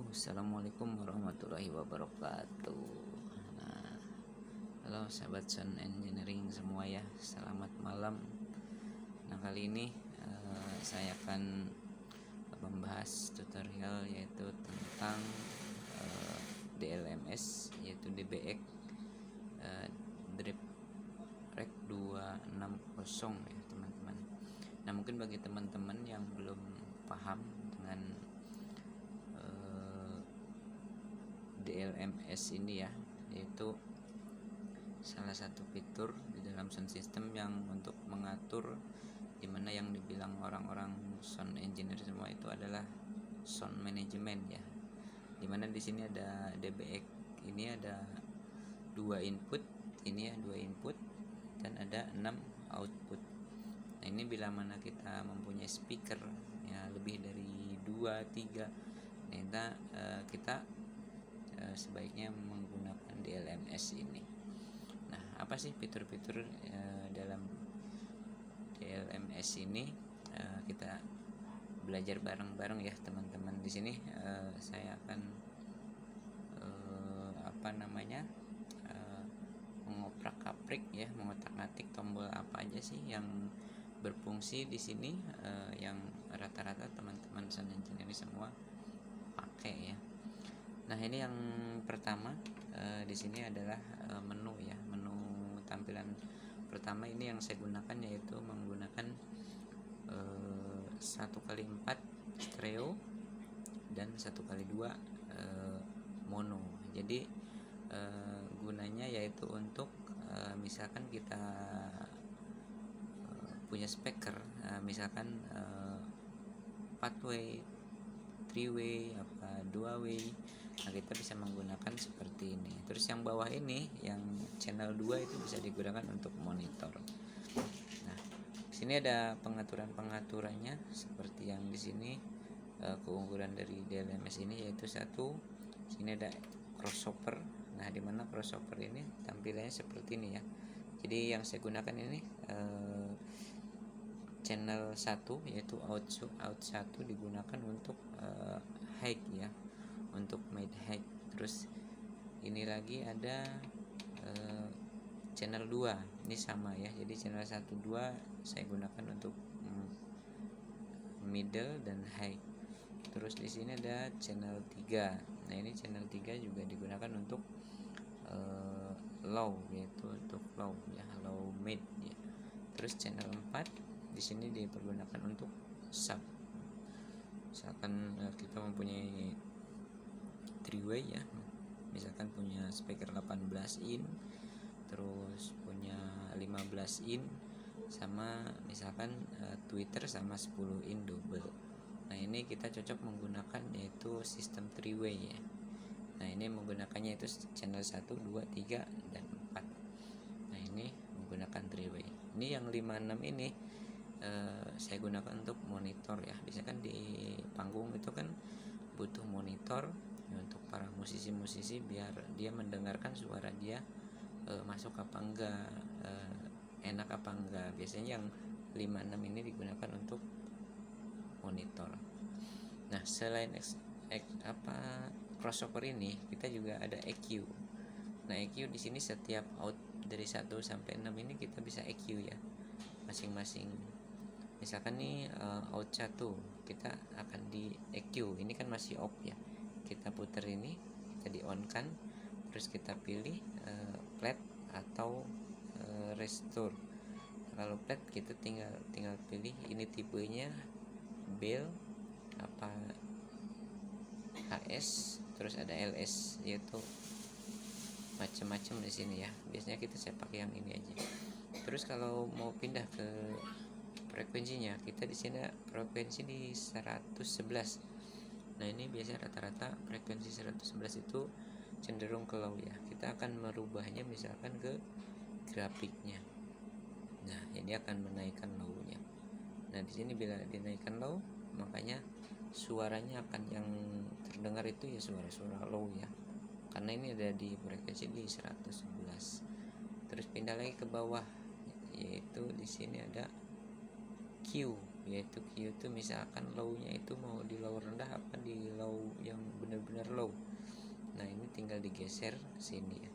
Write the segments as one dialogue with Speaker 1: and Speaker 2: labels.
Speaker 1: Assalamualaikum warahmatullahi wabarakatuh. Nah, halo sahabat sound engineering semua ya, selamat malam. Nah, kali ini saya akan membahas tutorial yaitu tentang DLMS, yaitu DBX Drip Rack 260 ya teman-teman. Nah, mungkin bagi teman-teman yang belum paham dengan DLMS ini ya, yaitu salah satu fitur di dalam sound system yang untuk mengatur, dimana yang dibilang orang-orang sound engineer semua itu adalah sound management ya, dimana di sini ada DBX ini ada dua input, ini ya dua input dan ada 6 output. Nah, ini bila mana kita mempunyai speaker ya lebih dari 2, 3, nah kita sebaiknya menggunakan DLMS ini. Nah, apa sih fitur-fitur dalam DLMS ini? Kita belajar bareng-bareng ya teman-teman. Di sini saya akan mengoprak-kaprik ya, mengotak-atik tombol apa aja sih yang berfungsi di sini, yang rata-rata teman-teman sound engineer semua pakai ya. Nah, ini yang pertama di sini adalah menu ya, menu tampilan pertama ini yang saya gunakan yaitu menggunakan 1x4 stereo dan 1x2 mono. Jadi gunanya yaitu untuk misalkan kita punya speaker, misalkan 4-way, 3-way, 2-way. Nah, kita bisa menggunakan seperti ini. Terus yang bawah ini, yang channel 2 itu bisa digunakan untuk monitor. Nah, sini ada pengaturannya seperti yang di sini. Keunggulan dari DLMS ini yaitu satu, sini ada crossover. Nah, dimana crossover ini tampilannya seperti ini ya. Jadi yang saya gunakan ini channel 1 yaitu out 1 digunakan untuk high ya, untuk mid high. Terus ini lagi ada channel 2, ini sama ya. Jadi channel 1 2 saya gunakan untuk middle dan high. Terus di sini ada channel 3. Nah, ini channel 3 juga digunakan untuk low, yaitu untuk low ya, low mid ya. Terus channel 4 di sini dipergunakan untuk sub. Misalkan kita mempunyai 3-way ya, misalkan punya speaker 18 in, terus punya 15 in, sama misalkan tweeter sama 10 in double. Nah, ini kita cocok menggunakan yaitu sistem 3-way ya. Nah, ini menggunakannya itu channel 1, 2, 3, dan 4. Nah, ini menggunakan 3-way. Ini yang 56 ini saya gunakan untuk monitor ya. Biasanya kan di panggung itu kan butuh monitor ya, untuk para musisi-musisi biar dia mendengarkan suara dia masuk apa enggak, enak apa enggak. Biasanya yang 56 ini digunakan untuk monitor. Nah, selain crossover ini, kita juga ada EQ. Nah, EQ di sini setiap out dari 1 sampai 6 ini kita bisa EQ ya, masing-masing. Misalkan nih out 1 kita akan di EQ, ini kan masih off ya. Kita putar ini, kita di on kan, terus kita pilih flat atau restore. Kalau flat kita tinggal pilih ini tipenya bell apa HS, terus ada LS, yaitu macam-macam di sini ya. Biasanya saya pakai yang ini aja. Terus kalau mau pindah ke frekuensinya, kita di sini frekuensi di 111. Nah, ini biasanya rata-rata frekuensi 111 itu cenderung ke low ya. Kita akan merubahnya misalkan ke grafiknya. Nah, ini akan menaikkan low-nya. Nah, di sini bila dinaikkan low, makanya suaranya akan yang terdengar itu ya suara-suara low ya. Karena ini ada di frekuensi di 111. Terus pindah lagi ke bawah, yaitu di sini ada Q, yaitu Q itu misalkan low-nya itu mau di low rendah apa di low yang benar-benar benar-benar low. Nah ini tinggal digeser ke sini ya,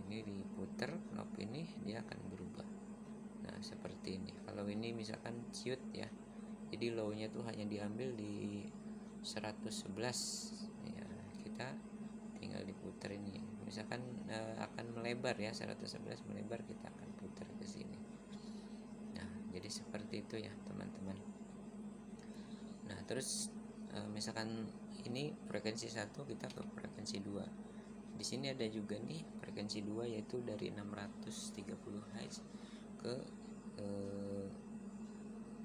Speaker 1: ini diputer knob ini, dia akan berubah. Nah seperti ini. Kalau ini misalkan ciut ya, jadi low-nya tuh hanya diambil di 111 ya, kita tinggal diputer ini. Misalkan akan melebar ya, 111 melebar, kita akan putar ke sini. Nah jadi seperti itu ya teman-teman. Nah terus misalkan ini frekuensi 1, kita ke frekuensi 2. Di sini ada juga nih frekuensi 2, yaitu dari 630 Hz ke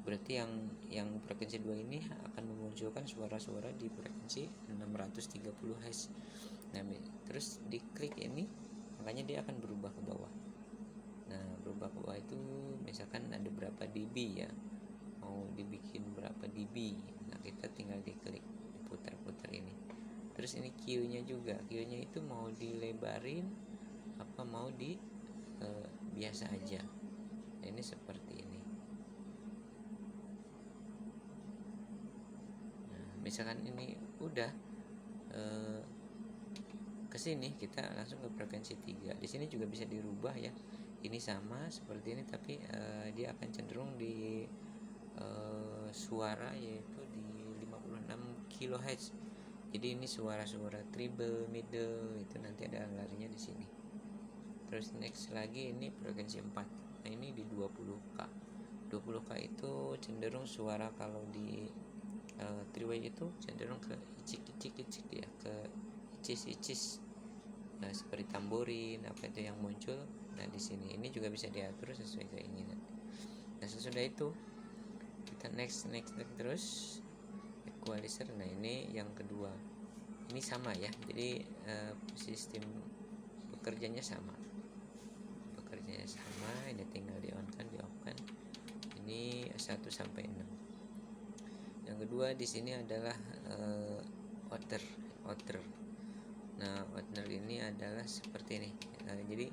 Speaker 1: berarti yang frekuensi 2 ini akan memunculkan suara-suara di frekuensi 630 Hz. Nah terus diklik ini, makanya dia akan berubah ke bawah. Nah berubah ke bawah itu misalkan ada berapa dB ya, mau dibikin berapa dB. Nah kita tinggal diklik, diputar-putar ini. Terus ini Q-nya juga, Q-nya itu mau dilebarin apa mau di biasa aja. Nah, ini seperti ini. Nah, misalkan ini udah ke sini, kita langsung ke frekuensi 3. Di sini juga bisa dirubah ya. Ini sama seperti ini, tapi dia akan cenderung di suara yaitu di 56 kHz. Jadi ini suara-suara treble, middle, itu nanti ada larinya di sini. Terus next lagi ini frekuensi 4. Nah ini di 20K. 20K itu cenderung suara kalau di three-way itu cenderung ke icik-icik ya, ke icis-icis. Nah seperti tamborin apa itu yang muncul. Nah di sini ini juga bisa diatur sesuai keinginan. Nah sesudah itu kita next terus equalizer. Nah ini yang kedua, ini sama ya, jadi sistem bekerjanya sama, ini tinggal di on kan, di off kan. Ini 1 sampai 6. Yang kedua di sini adalah outer. Nah outer ini adalah seperti ini. Jadi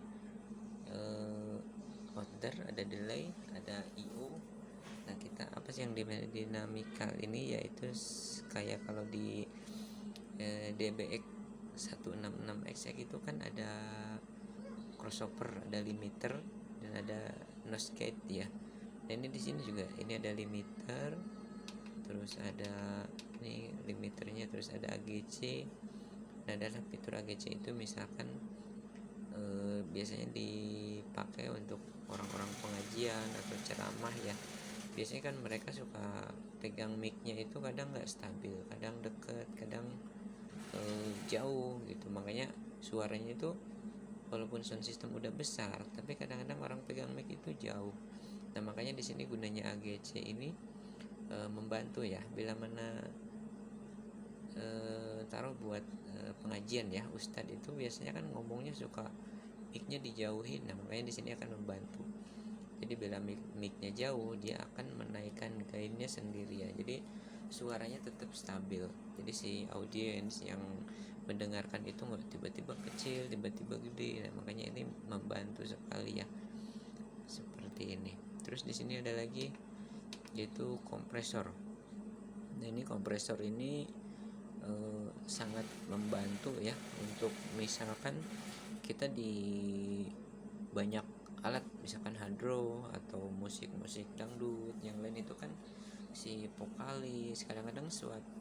Speaker 1: outer ada delay, ada IO. Nah kita apa sih yang dinamikal ini, yaitu kayak kalau di DBX 166XX itu kan ada crossover, ada limiter dan ada nose gate ya. Dan ini di sini juga ini ada limiter, terus ada ini limiternya, terus ada AGC. Nah dalam fitur AGC itu misalkan biasanya dipakai untuk orang-orang pengajian atau ceramah ya. Biasanya kan mereka suka pegang mic-nya itu kadang nggak stabil, kadang deket, kadang jauh gitu. Makanya suaranya itu walaupun sound system udah besar, tapi kadang-kadang orang pegang mic itu jauh. Nah makanya di sini gunanya AGC ini membantu ya, bila mana taruh buat pengajian ya, ustadz itu biasanya kan ngomongnya suka mic-nya dijauhin. Nah makanya di sini akan membantu. Jadi bila mic-nya jauh, dia akan menaikkan gainnya sendiri ya. Jadi suaranya tetap stabil. Jadi si audiens yang mendengarkan itu nggak tiba-tiba kecil, tiba-tiba gede. Nah, makanya ini membantu sekali ya. Seperti ini. Terus di sini ada lagi yaitu kompresor. Nah ini kompresor ini sangat membantu ya untuk misalkan kita di banyak alat, misalkan hadro atau musik dangdut yang lain itu kan si vokalis kadang-kadang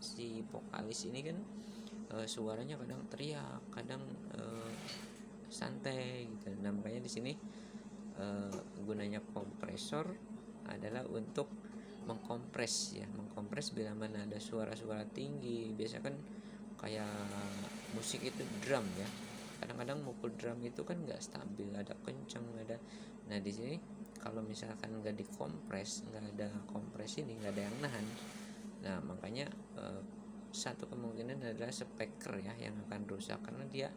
Speaker 1: si vokalis ini kan suaranya kadang teriak, kadang santai gitu. Nah makanya di sini gunanya kompresor adalah untuk mengkompres bila mana ada suara-suara tinggi. Biasa kan kayak musik itu drum ya, kadang-kadang mukul drum itu kan nggak stabil, ada kenceng, ada. Nah di sini kalau misalkan nggak dikompres, nggak ada kompres ini, nggak ada yang nahan. Nah makanya satu kemungkinan adalah speaker ya yang akan rusak, karena dia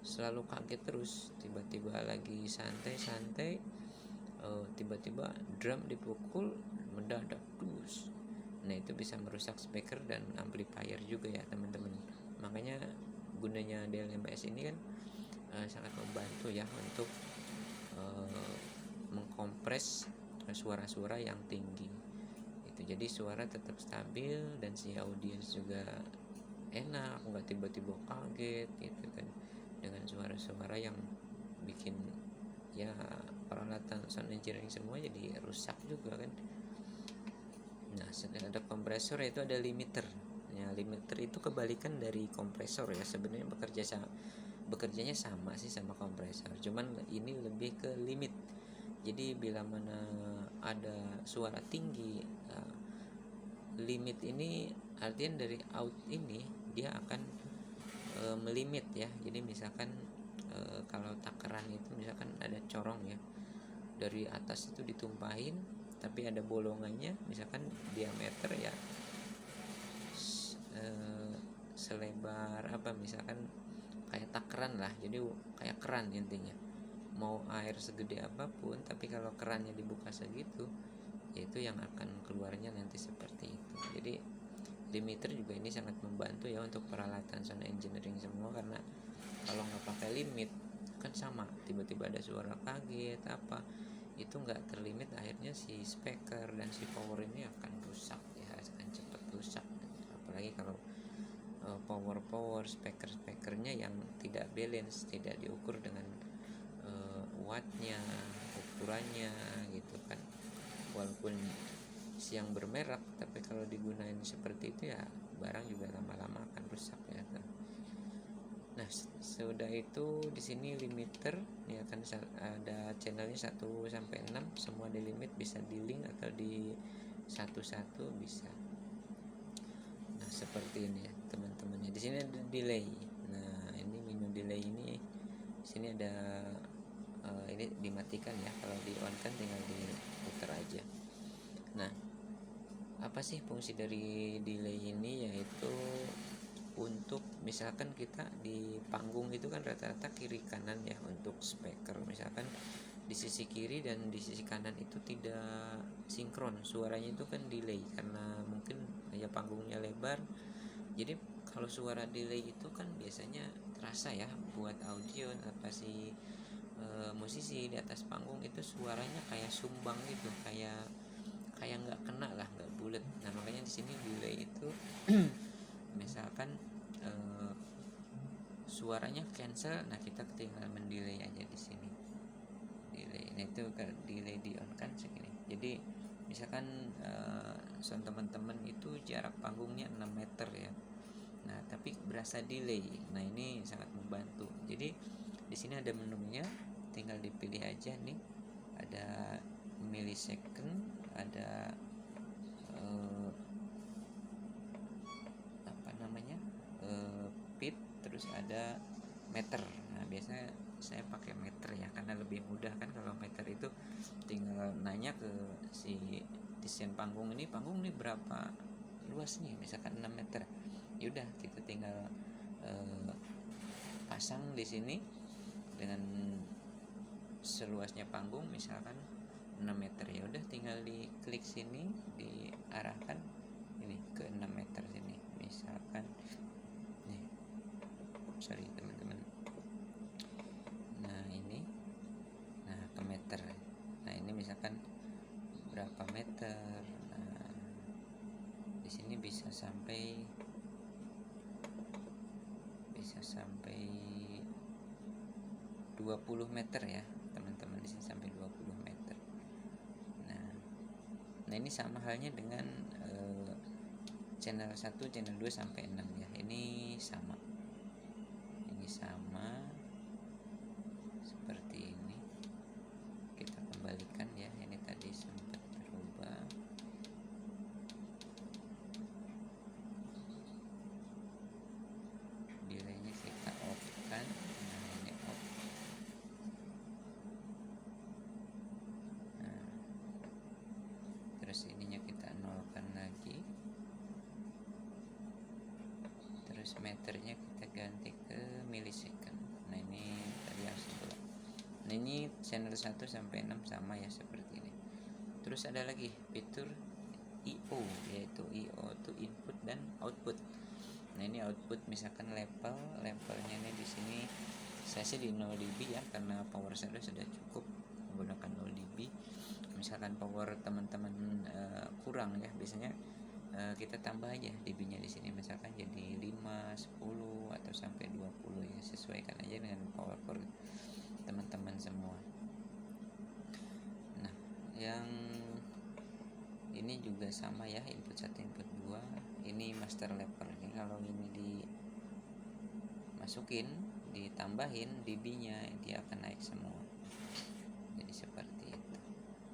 Speaker 1: selalu kaget terus, tiba-tiba lagi santai tiba-tiba drum dipukul mendadak dus. Nah itu bisa merusak speaker dan amplifier juga ya teman-teman. Makanya gunanya DLMS ini kan sangat membantu ya untuk mengkompres suara-suara yang tinggi itu. Jadi suara tetap stabil dan si audiens juga enak, nggak tiba-tiba kaget gitu kan dengan suara-suara yang bikin ya peralatan sound engineering semua jadi rusak juga kan. Nah, ada kompresor, itu ada limiter. Ya, limiter itu kebalikan dari kompresor ya. Sebenarnya bekerjanya sama sih sama kompresor. Cuman ini lebih ke limit. Jadi bila mana ada suara tinggi, limit ini artian dari out ini dia akan melimit ya. Jadi misalkan kalau takaran itu misalkan ada corong ya, dari atas itu ditumpahin tapi ada bolongannya, misalkan diameter ya selebar apa misalkan kayak takaran lah, jadi kayak keran intinya. Mau air segede apapun tapi kalau kerannya dibuka segitu, yaitu yang akan keluarnya nanti seperti itu. Jadi limiter juga ini sangat membantu ya untuk peralatan sound engineering semua, karena kalau nggak pakai limit kan sama tiba-tiba ada suara kaget apa, itu nggak terlimit, akhirnya si speaker dan si power ini akan rusak ya, akan cepat rusak. Apalagi kalau power speakernya yang tidak balance, tidak diukur dengan wattnya, ukurannya gitu kan. Walaupun siang bermerek, tapi kalau digunain seperti itu ya barang juga lama-lama akan rusak ya kan. Nah, sudah itu di sini limiter ya kan, ada channelnya 1 sampai 6 semua di limit, bisa di link atau di satu-satu bisa. Nah, seperti ini ya teman-teman. Di sini ada delay. Nah, ini menu delay ini di sini ada ini dimatikan ya. Kalau di on kan tinggal diputar aja. Nah, apa sih fungsi dari delay ini? Yaitu untuk misalkan kita di panggung itu kan rata-rata kiri kanan ya untuk speaker, misalkan di sisi kiri dan di sisi kanan itu tidak sinkron suaranya, itu kan delay karena mungkin ya panggungnya lebar. Jadi kalau suara delay itu kan biasanya terasa ya buat audio apa sih, musisi di atas panggung itu suaranya kayak sumbang gitu, kayak nggak kena lah, nggak bulat. Nah, makanya di sini delay itu misalkan suaranya cancel, nah kita tinggal mendelay aja di sini. Delay, nah itu delay di on kan segini. Jadi misalkan sound teman-teman itu jarak panggungnya 6 meter ya. Nah, tapi berasa delay. Nah, ini sangat membantu. Jadi di sini ada menunya, tinggal dipilih aja nih. Ada millisecond, ada feet, terus ada meter. Nah, biasanya saya pakai meter ya karena lebih mudah kan. Kalau meter itu tinggal nanya ke si desain panggung ini berapa luas nih, misalkan 6 meter. Yaudah kita tinggal pasang di sini dengan seluasnya panggung misalkan 6 meter. Ya udah tinggal diklik sini, diarahkan ini ke 6 meter sini misalkan. Sorry teman-teman. Nah, ini ke meter. Nah, ini misalkan berapa meter. Nah, di sini bisa sampai 20 meter ya teman-teman, di sini sampai 20 meter. Nah ini sama halnya dengan channel 1, channel 2 sampai 6 ya. Ini sama seperti ini. Kita kembalikan ya, ini tadi sempat berubah. Delaynya kita off kan. Nah, ini off. Nah, terus ininya kita nolkan lagi. Terus meternya kita ganti ke millisecond. Nah, ini tadi yang sebelah. Nah, ini channel 1 sampai 6 sama ya seperti ini. Terus ada lagi fitur I/O, yaitu I/O itu input dan output. Nah, ini output misalkan levelnya ini di sini saya sih di 0 dB ya, karena power saya sudah cukup menggunakan 0 dB. Misalkan power teman-teman kurang ya, biasanya kita tambah aja dB-nya di sini, misalkan jadi 5, power for teman-teman semua. Nah, yang ini juga sama ya, input 1 input 2. Ini master level. Ini kalau ini dimasukin, ditambahin dB-nya, dia akan naik semua. Jadi seperti itu.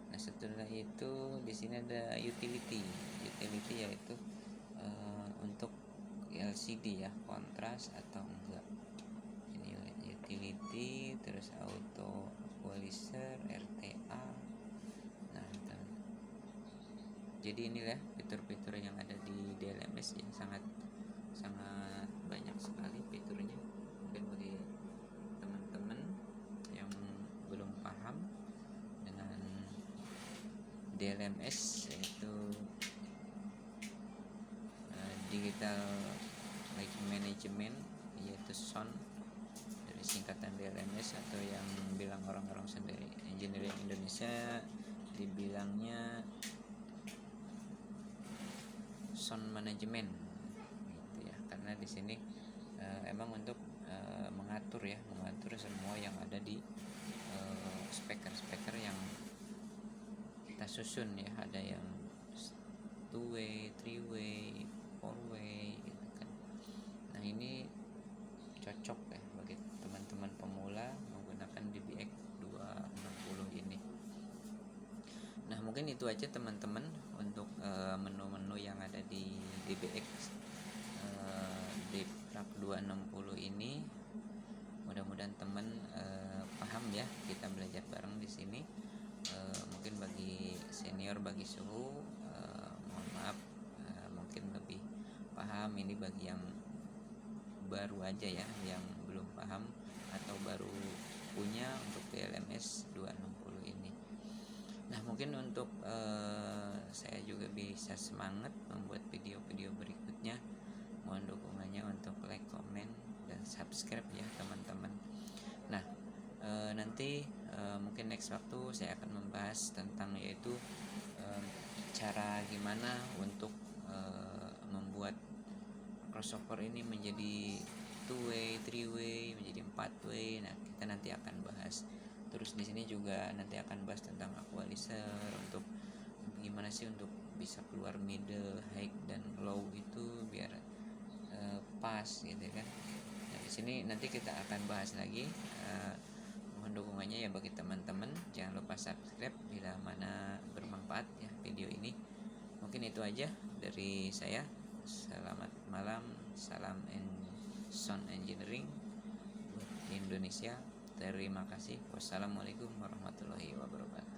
Speaker 1: Nah, setelah itu di sini ada utility yaitu untuk LCD ya, kontras atau enggak. Ini utility, terus auto equalizer, RTA. Nah, jadi inilah fitur-fitur yang ada di DLMS yang sangat banyak sekali fiturnya. Mungkin bagi teman-teman yang belum paham dengan DLMS, yaitu digital management, yaitu SON dari singkatan DLMS, atau yang bilang orang-orang sendiri engineering Indonesia dibilangnya SON management gitu ya, karena di sini emang untuk mengatur semua yang ada di speaker yang kita susun ya. Ada yang 2-way, 3-way, 4-way gitu kan. Nah, ini cocok ya bagi teman-teman pemula menggunakan DBX 260 ini. Nah, mungkin itu aja teman-teman untuk menu-menu yang ada di DBX DBX 260 ini. Mudah-mudahan teman paham ya, kita belajar bareng di sini. Mungkin bagi senior, bagi suhu, mohon maaf, mungkin lebih paham. Ini bagi yang baru aja ya, yang belum paham atau baru punya untuk DLMS 260 ini. Nah, mungkin untuk saya juga bisa semangat membuat video-video berikutnya. Mohon dukungannya untuk like, comment, dan subscribe ya teman-teman. Nah, nanti mungkin next waktu saya akan membahas tentang yaitu cara gimana untuk membuat crossover ini menjadi 2-way, 3-way, menjadi 4-way. Nah, kita nanti akan bahas. Terus di sini juga nanti akan bahas tentang equalizer, untuk gimana sih untuk bisa keluar middle, high, dan low itu biar pas gitu kan. Nah, di sini nanti kita akan bahas lagi. Mohon dukungannya ya bagi teman-teman. Jangan lupa subscribe bila mana bermanfaat ya video ini. Mungkin itu aja dari saya. Selamat malam, salam sound engineering buat Indonesia. Terima kasih. Wassalamualaikum warahmatullahi wabarakatuh.